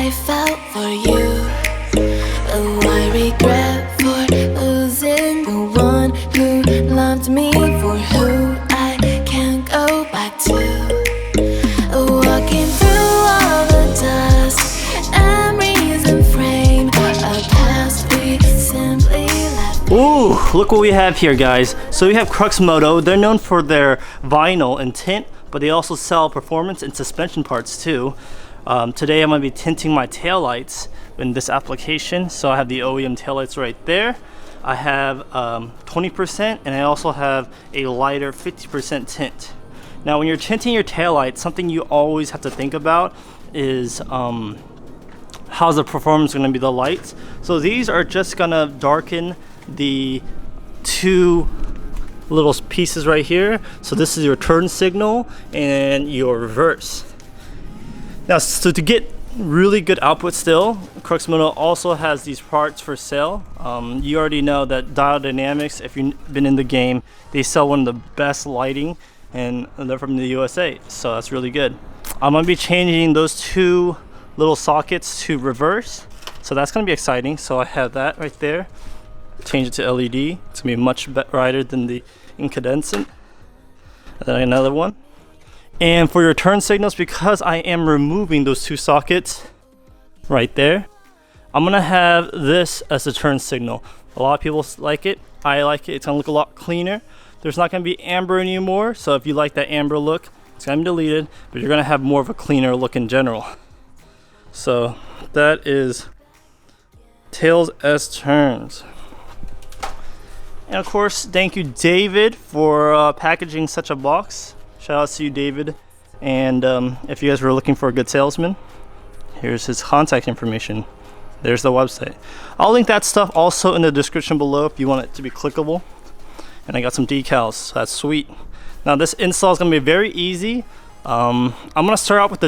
I felt for you. Oh, I regret for losing the one who loved me, for who I can't go back to. Walking through all the dust, memories and frame a past we simply left. Ooh, look what we have here, guys. So we have Cruxmoto. They're known for their vinyl and tint, but they also sell performance and suspension parts too. Today I'm going to be tinting my taillights in this application. So I have the OEM taillights right there. I have 20%, and I also have a lighter 50% tint. Now when you're tinting your taillights, something you always have to think about is how's the performance going to be the lights. So these are just going to darken the two little pieces right here. So this is your turn signal and your reverse. Now, so to get really good output still, Cruxmoto also has these parts for sale. You already know that Dial Dynamics, if you've been in the game, they sell one of the best lighting, and they're from the USA, so that's really good. I'm gonna be changing those two little sockets to reverse, so that's gonna be exciting. So I have that right there. Change it to LED. It's gonna be much brighter than the incandescent. And then another one. And for your turn signals, because I am removing those two sockets right there, I'm gonna have this as a turn signal. A lot of people like it. I like it. It's gonna look a lot cleaner. There's not gonna be amber anymore, so if you like that amber look, it's gonna be deleted, but you're gonna have more of a cleaner look in general. So that is Tails S turns. And of course, thank you, David, for packaging such a box. Shout out to you, David. And if you guys were looking for a good salesman, here's his contact information. There's the website. I'll link that stuff also in the description below if you want it to be clickable. And I got some decals, so that's sweet. Now this install is gonna be very easy. I'm gonna start out with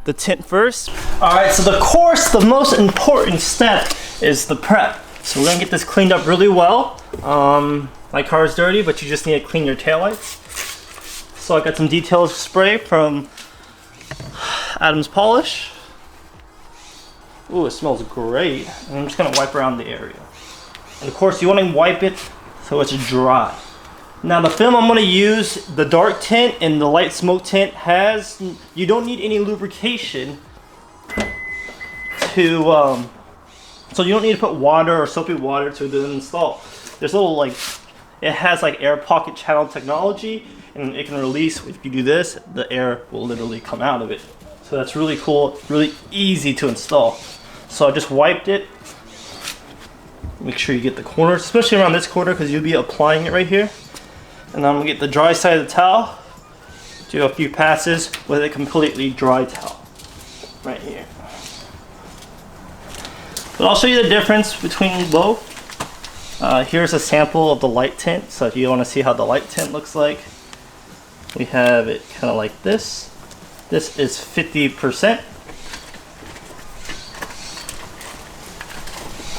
the tint first. All right, so the most important step is the prep. So we're gonna get this cleaned up really well. My car is dirty, but you just need to clean your taillights. So I got some detail spray from Adam's Polish. Ooh, it smells great. And I'm just gonna wipe around the area. And of course, you wanna wipe it so it's dry. Now the film I'm gonna use, the dark tint and the light smoke tint you don't need any lubrication to, so you don't need to put water or soapy water to the install. There's a little it has air pocket channel technology, and it can release. If you do this, the air will literally come out of it. So that's really cool, really easy to install. So I just wiped it. Make sure you get the corners, especially around this corner, because you'll be applying it right here. And then I'm gonna get the dry side of the towel, do a few passes with a completely dry towel right here. But I'll show you the difference between both. Here's a sample of the light tint. So if you want to see how the light tint looks like, we have it kind of like this. This is 50%.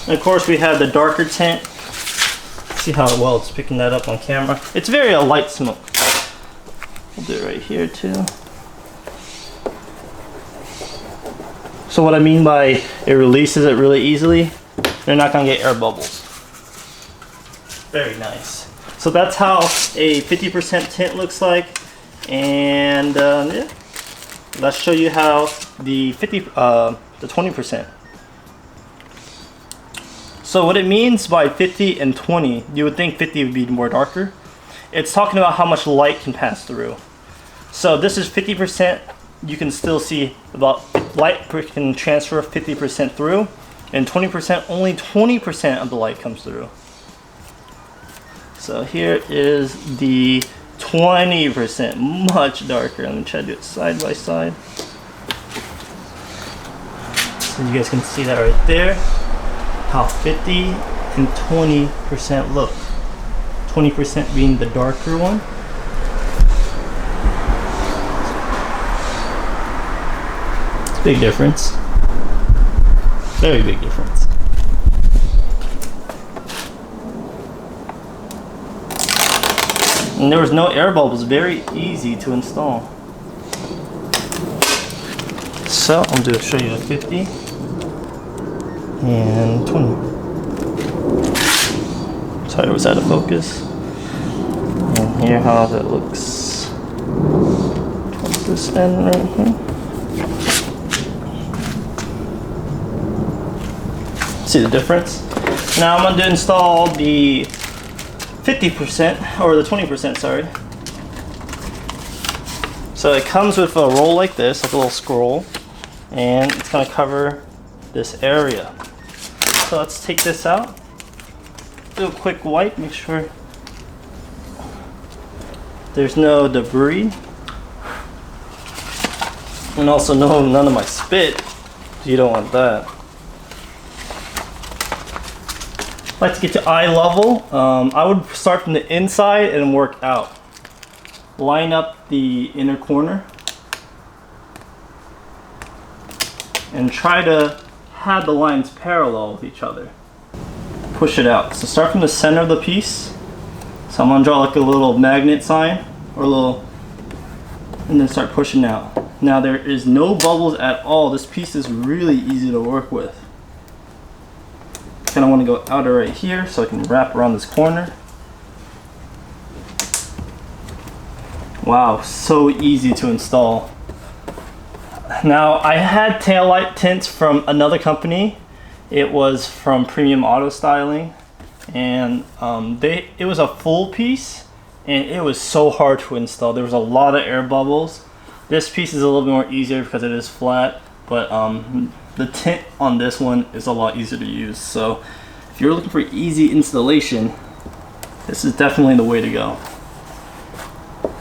And of course we have the darker tint. See how well it's picking that up on camera. It's very light smoke. We'll do it right here too. So what I mean by it releases it really easily, you're not gonna get air bubbles. Very nice. So that's how a 50% tint looks like. And yeah, let's show you how the 20%. So what it means by 50 and 20, you would think 50 would be more darker. It's talking about how much light can pass through. So this is 50%. You can still see about light can transfer 50% through, and 20%, only 20% of the light comes through. So here is the 20%, much darker. I'm gonna try to do it side by side. So you guys can see that right there, how 50 and 20% look. 20% being the darker one. Big difference. Very big difference. And there was no air bubbles, very easy to install. So I'm going to show you the 50. and 20. Sorry, was out of focus. And here, how that looks. Towards this end right here. See the difference? Now I'm going to install the 50% or the 20%, sorry. So it comes with a roll like this, like a little scroll, and it's going to cover this area. So let's take this out. Do a quick wipe, make sure there's no debris. And also none of my spit. You don't want that. I like to get to eye level. I would start from the inside and work out. Line up the inner corner and try to have the lines parallel with each other. Push it out. So start from the center of the piece. So I'm gonna draw like a little magnet sign or a little, and then start pushing out. Now there is no bubbles at all. This piece is really easy to work with. Kind of want to go outer right here so I can wrap around this corner. Wow, so easy to install. Now I had taillight tints from another company. It was from Premium Auto Styling, and it was a full piece and it was so hard to install. There was a lot of air bubbles. This piece is a little bit more easier because it is flat, but the tint on this one is a lot easier to use. So if you're looking for easy installation, this is definitely the way to go.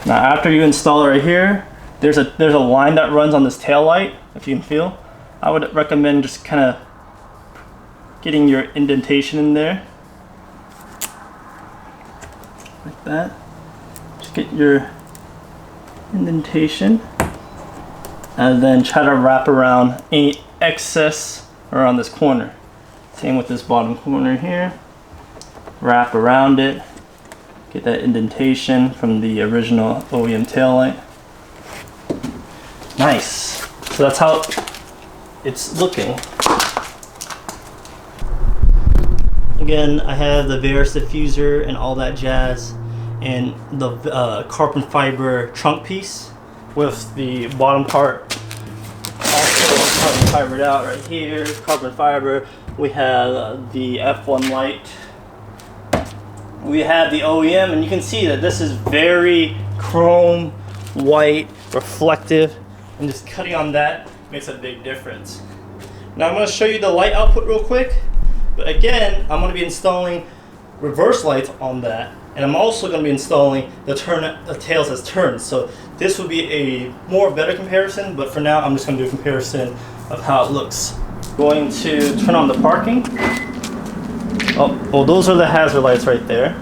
Now after you install it right here, there's a line that runs on this tail light, if you can feel. I would recommend just kind of getting your indentation in there. Like that. Just get your indentation. And then try to wrap around any excess around this corner. Same with this bottom corner here. Wrap around it. Get that indentation from the original OEM taillight. Nice. So that's how it's looking. Again, I have the Varus diffuser and all that jazz, and the carbon fiber trunk piece with the bottom part also carbon fibered out right here. Carbon fiber. We have the F1 light. We have the OEM, and you can see that this is very chrome, white, reflective, and just cutting on that makes a big difference. Now I'm going to show you the light output real quick, but again, I'm going to be installing reverse lights on that, and I'm also going to be installing the tails as turns. So this would be a better comparison, but for now I'm just going to do a comparison of how it looks. Going to turn on the parking. Oh, well, those are the hazard lights right there.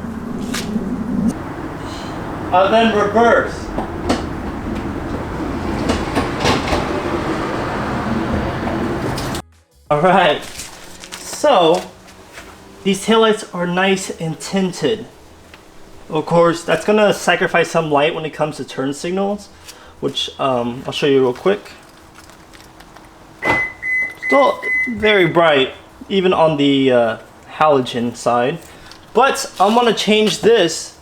Then reverse. Alright, so these taillights are nice and tinted. Of course, that's going to sacrifice some light when it comes to turn signals, which I'll show you real quick. Still very bright, even on the halogen side, but I'm going to change this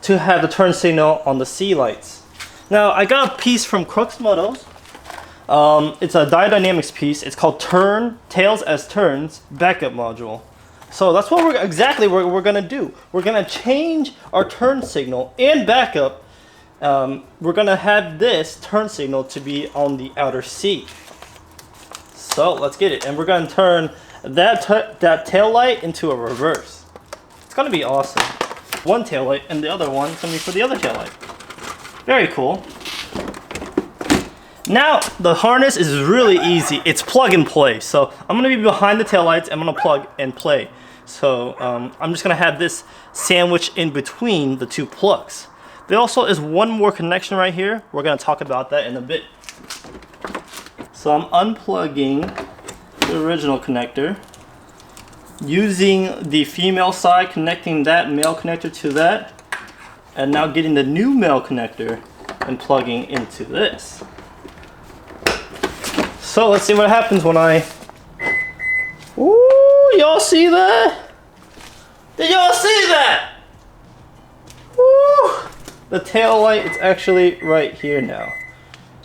to have the turn signal on the C lights. Now I got a piece from Cruxmoto. It's a Dynamics piece. It's called Tails as Turns Backup Module. So that's what we're gonna do. We're gonna change our turn signal and backup. We're gonna have this turn signal to be on the outer C. So let's get it, and we're gonna turn that tail light into a reverse. It's gonna be awesome. One tail light and the other one is gonna be for the other tail light. Very cool. Now the harness is really easy. It's plug and play. So I'm gonna be behind the tail lights. I'm gonna plug and play. So I'm just gonna have this sandwich in between the two plugs. There also is one more connection right here. We're gonna talk about that in a bit. So I'm unplugging the original connector, using the female side, connecting that male connector to that, and now getting the new male connector and plugging into this. So let's see what happens when I... Ooh. Woo! Y'all see that? Did y'all see that? Woo! The tail light is actually right here now.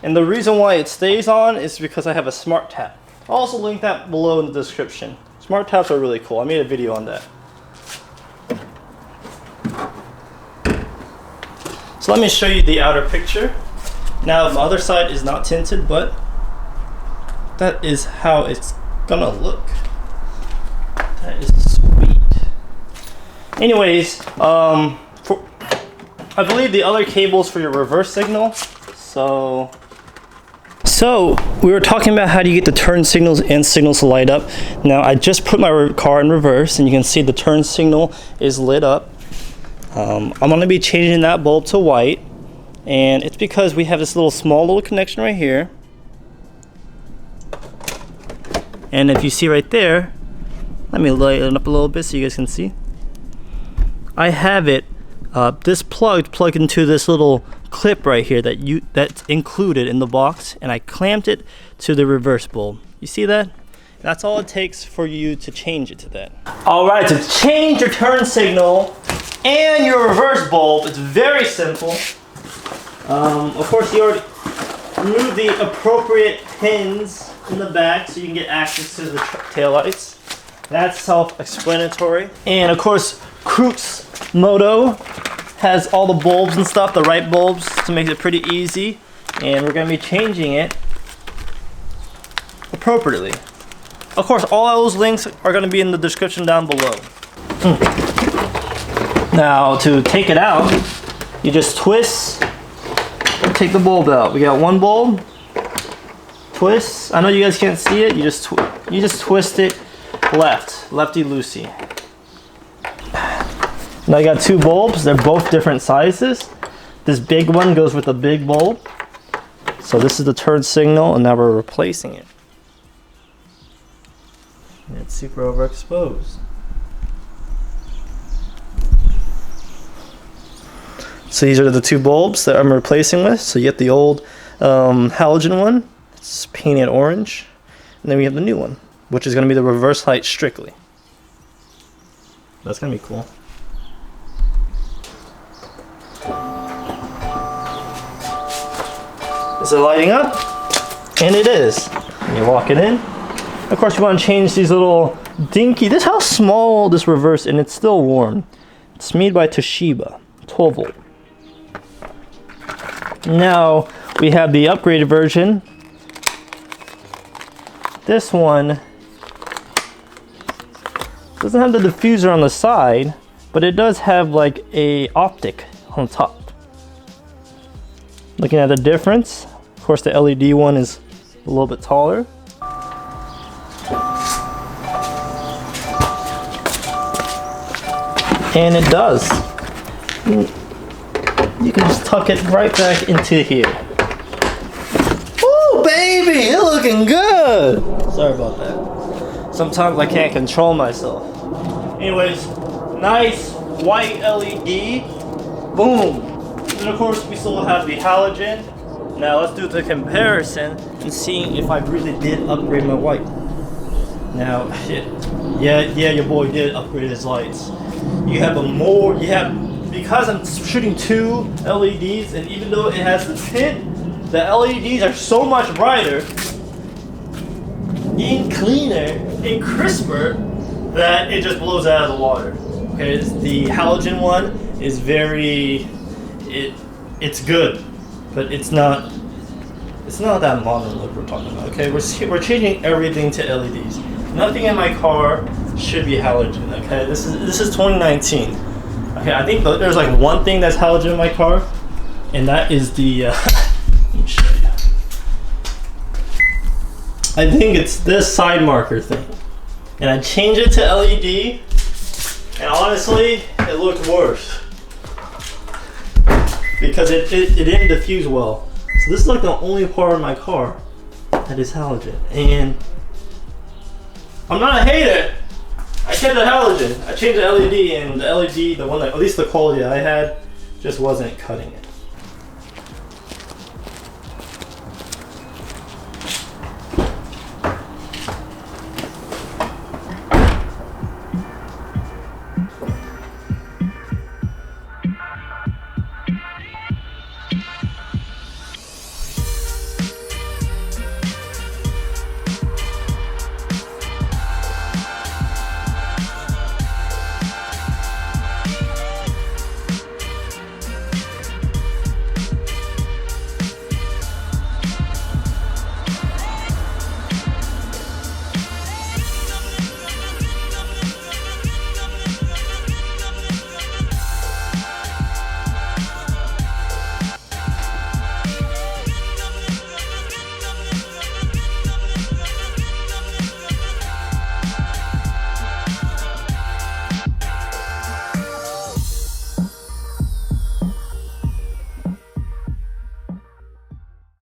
And the reason why it stays on is because I have a smart tap. I'll also link that below in the description. Smart taps are really cool. I made a video on that. So let me show you the outer picture. Now the other side is not tinted, but that is how it's gonna look. That is sweet. Anyways, I believe the other cable's for your reverse signal. So we were talking about how do you get the turn signals and signals to light up. Now I just put my car in reverse and you can see the turn signal is lit up. I'm going to be changing that bulb to white, and it's because we have this small little connection right here. And if you see right there, let me light it up a little bit so you guys can see. I have it this plugged into this little clip right here that's included in the box, and I clamped it to the reverse bulb. You see that? That's all it takes for you to change it to that. All right, to change your turn signal and your reverse bulb, it's very simple. Of course, you already remove the appropriate pins in the back so you can get access to the taillights. That's self-explanatory. And of course, Cruxmoto has all the bulbs and stuff, the right bulbs, to make it pretty easy. And we're gonna be changing it appropriately. Of course, all those links are gonna be in the description down below. Now, to take it out, you just twist, take the bulb out. We got one bulb, twist. I know you guys can't see it, you just twist it lefty-loosey. Now I got two bulbs, they're both different sizes. This big one goes with the big bulb. So this is the turn signal, and now we're replacing it. And it's super overexposed. So these are the two bulbs that I'm replacing with. So you get the old halogen one, it's painted orange. And then we have the new one, which is gonna be the reverse light strictly. That's gonna be cool. Is it lighting up? And it is. And you walk it in. Of course, you want to change these little dinky. This is how small this reverse, and it's still warm. It's made by Toshiba, 12 volt. Now we have the upgraded version. This one doesn't have the diffuser on the side, but it does have like a optic on top. Looking at the difference, of course the LED one is a little bit taller. And it does. You can just tuck it right back into here. Ooh, baby, it's looking good. Sorry about that. Sometimes I can't control myself. Anyways, nice white LED. Boom. And of course, we still have the halogen. Now let's do the comparison and see if I really did upgrade my white. Now, yeah, your boy did upgrade his lights. Because I'm shooting two LEDs, and even though it has the tint, the LEDs are so much brighter and cleaner and crisper that it just blows out of the water. Okay, the halogen one is it's good, but it's not that modern look we're talking about. Okay, we're changing everything to LEDs. Nothing in my car should be halogen. Okay, this is 2019. Okay, I think there's like one thing that's halogen in my car, and that is the let me show you. I think it's this side marker thing, and I changed it to LED, and honestly, it looked worse because it didn't diffuse well. So this is like the only part of my car that is halogen, and I'm not a hater. I kept the halogen. I changed the LED, and the LED, the one that, at least the quality I had, just wasn't cutting it.